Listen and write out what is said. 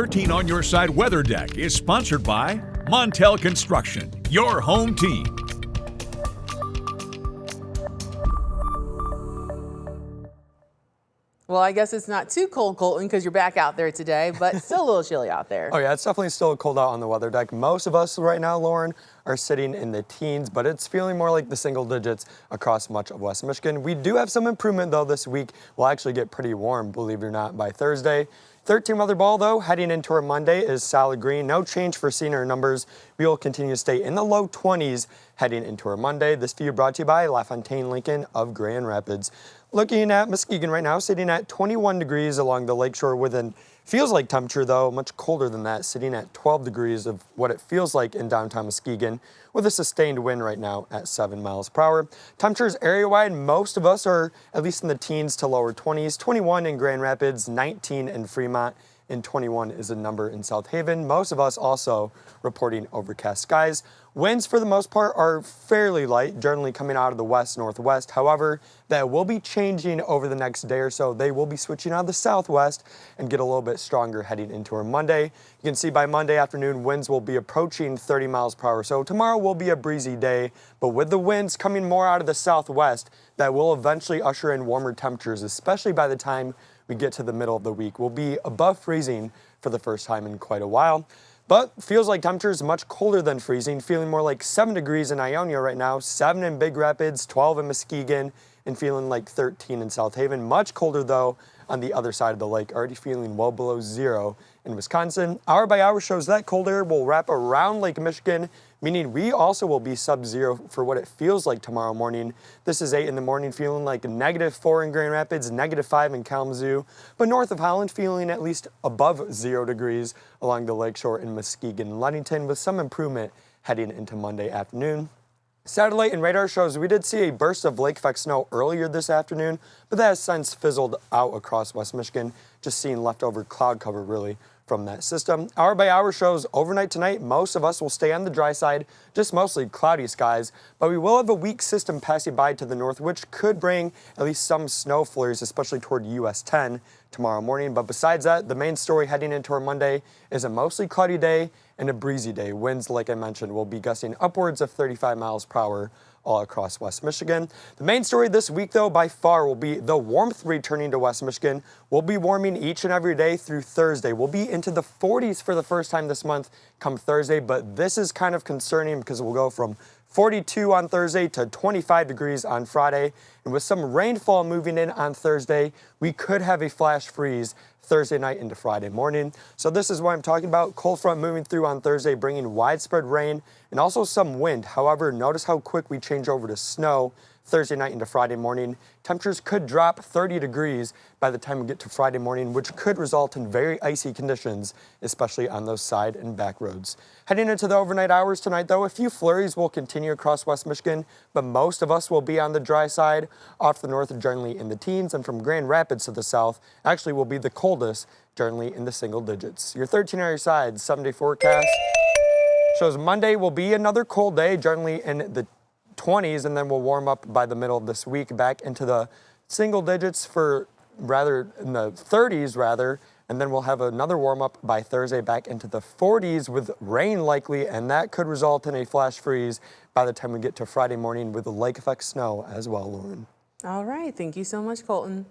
13 on Your Side Weather Deck is sponsored by Montel Construction, your home team. Well, I guess it's not too cold, Colton, because you're back out there today, but still a little chilly out there. Oh yeah, it's definitely still cold out on the weather deck. Most of us right now, Lauren, are sitting in the teens, but it's feeling more like the single digits across much of West Michigan. We do have some improvement though this week. We'll actually get pretty warm, believe it or not, by Thursday. 13 weather ball though, heading into our Monday is solid green. No change for senior numbers. We will continue to stay in the low 20s heading into our Monday. This view brought to you by LaFontaine Lincoln of Grand Rapids. Looking at Muskegon right now, sitting at 21 degrees along the lakeshore with an feels like temperature though, much colder than that, sitting at 12 degrees of what it feels like in downtown Muskegon with a sustained wind right now at 7 miles per hour. Temperatures area-wide, most of us are at least in the teens to lower 20s, 21 in Grand Rapids, 19 in Fremont, and 21 is a number in South Haven. Most of us also reporting overcast skies. Winds for the most part are fairly light, generally coming out of the west-northwest. However, that will be changing over the next day or so. They will be switching out of the southwest and get a little bit stronger heading into our Monday. You can see by Monday afternoon, winds will be approaching 30 miles per hour. So tomorrow will be a breezy day, but with the winds coming more out of the southwest, that will eventually usher in warmer temperatures, especially by the time we get to the middle of the week. We'll be above freezing for the first time in quite a while. But feels like temperatures much colder than freezing, feeling more like 7 degrees in Ionia right now, 7 in Big Rapids, 12 in Muskegon, and feeling like 13 in South Haven. Much colder though on the other side of the lake, already feeling well below 0 in Wisconsin. Hour by hour shows that cold air will wrap around Lake Michigan, meaning we also will be sub-zero for what it feels like tomorrow morning. This is 8 in the morning, feeling like -4 in Grand Rapids, -5 in Kalamazoo, but north of Holland feeling at least above 0 degrees along the lakeshore in Muskegon and Ludington, with some improvement heading into Monday afternoon. Satellite and radar shows we did see a burst of lake effect snow earlier this afternoon, but that has since fizzled out across West Michigan, just seeing leftover cloud cover really from that system. Hour by hour shows overnight tonight, most of us will stay on the dry side, just mostly cloudy skies, but we will have a weak system passing by to the north, which could bring at least some snow flurries, especially toward US 10 tomorrow morning. But besides that, the main story heading into our Monday is a mostly cloudy day and a breezy day. Winds, like I mentioned, will be gusting upwards of 35 miles per hour all across West Michigan. The main story this week, though, by far will be the warmth returning to West Michigan. We'll be warming each and every day through Thursday. We'll be into the 40s for the first time this month come Thursday, but this is kind of concerning because we'll go from 42 on Thursday to 25 degrees on Friday. And with some rainfall moving in on Thursday, we could have a flash freeze Thursday night into Friday morning. So this is what I'm talking about. Cold front moving through on Thursday, bringing widespread rain and also some wind. However, notice how quick we change over to snow Thursday night into Friday morning. Temperatures could drop 30 degrees by the time we get to Friday morning, which could result in very icy conditions, especially on those side and back roads. Heading into the overnight hours tonight, though, a few flurries will continue across West Michigan, but most of us will be on the dry side. Off the north, generally in the teens, and from Grand Rapids to the south, actually will be the coldest, generally in the single digits. Your 13-hour side 7-day forecast shows Monday will be another cold day, generally in the 20s, and then we'll warm up by the middle of this week back into the single digits for in the 30s rather, and then we'll have another warm up by Thursday back into the 40s with rain likely, and that could result in a flash freeze by the time we get to Friday morning with the lake effect snow as well, Lauren. All right. Thank you so much, Colton.